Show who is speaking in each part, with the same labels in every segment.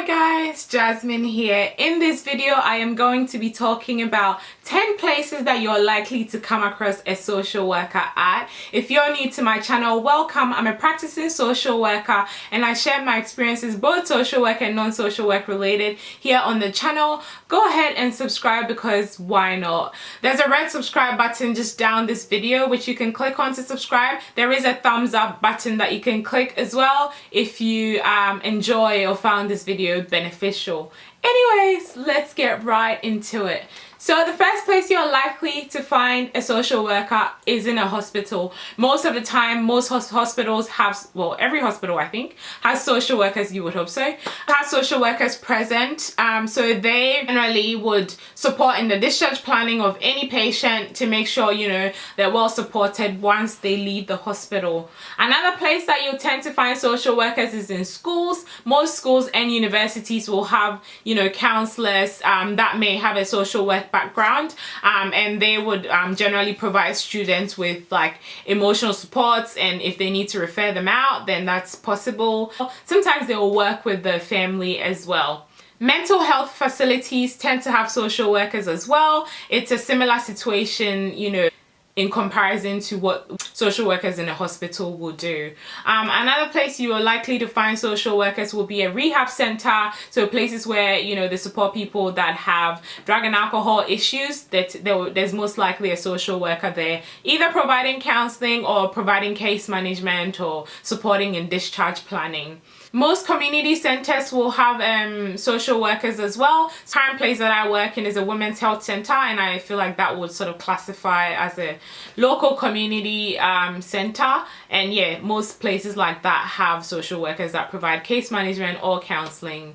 Speaker 1: Hi guys, Jasmine here. In this video, I am going to be talking about 10 places that you're likely to come across a social worker at. If you're new to my channel, welcome. I'm a practicing social worker and I share my experiences, both social work and non-social work related, here on the channel. Go ahead and subscribe because why not? There's a red subscribe button just down this video which you can click on to subscribe. There is a thumbs up button that you can click as well if you enjoy or found this video beneficial. Anyways, let's get right into it. So the first place you're likely to find a social worker is in a hospital. Most of the time, most hospitals have, well, every hospital I think has social workers, you would hope so, has social workers present. So they generally would support in the discharge planning of any patient to make sure, you know, they're well supported once they leave the hospital. Another place that you'll tend to find social workers is in schools. Most schools and universities will have, you know, counselors that may have a social work background, and they would generally provide students with like emotional supports, and if they need to refer them out, then that's possible. Sometimes they will work with the family as well. Mental health facilities tend to have social workers as well. It's a similar situation, you know, in comparison to what social workers in a hospital will do. Another place you are likely to find social workers will be a rehab center, so places where, you know, they support people that have drug and alcohol issues. There's most likely a social worker there, either providing counseling or providing case management or supporting in discharge planning. Most community centers will have social workers as well. The current place that I work in is a women's health center, and I feel like that would sort of classify as a local community center. And yeah, most places like that have social workers that provide case management or counseling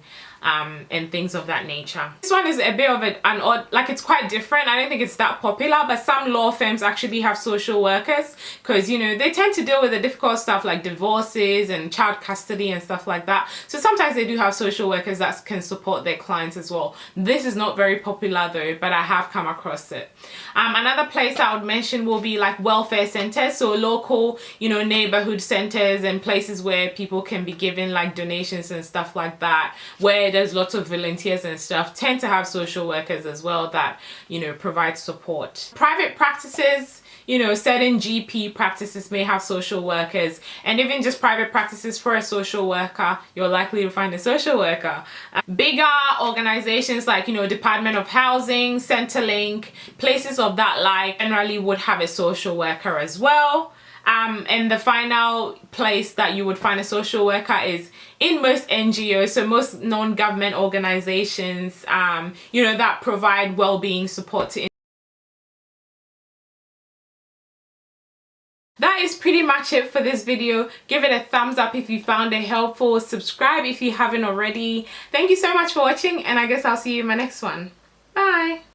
Speaker 1: and things of that nature. This one is a bit of an odd, like, it's quite different. I don't think it's that popular, but some law firms actually have social workers because, you know, they tend to deal with the difficult stuff like divorces and child custody and stuff like that. So sometimes they do have social workers that can support their clients as well. This is not very popular though, but I have come across it. Another place I would mention will be like welfare centers, so local, you know, neighborhood centers and places where people can be given like donations and stuff like that, where there's lots of volunteers and stuff, tend to have social workers as well that, you know, provide support. Private practices, you know, certain GP practices may have social workers, and even just private practices for a social worker, you're likely to find a social worker. Bigger organizations like, you know, Department of Housing, Centrelink, places of that like generally would have a social worker as well. And the final place that you would find a social worker is in most NGOs, so most non-government organizations, you know, that provide well-being support to. That is pretty much it for this video. Give it a thumbs up if you found it helpful. Subscribe if you haven't already. Thank you so much for watching, and I guess I'll see you in my next one. Bye!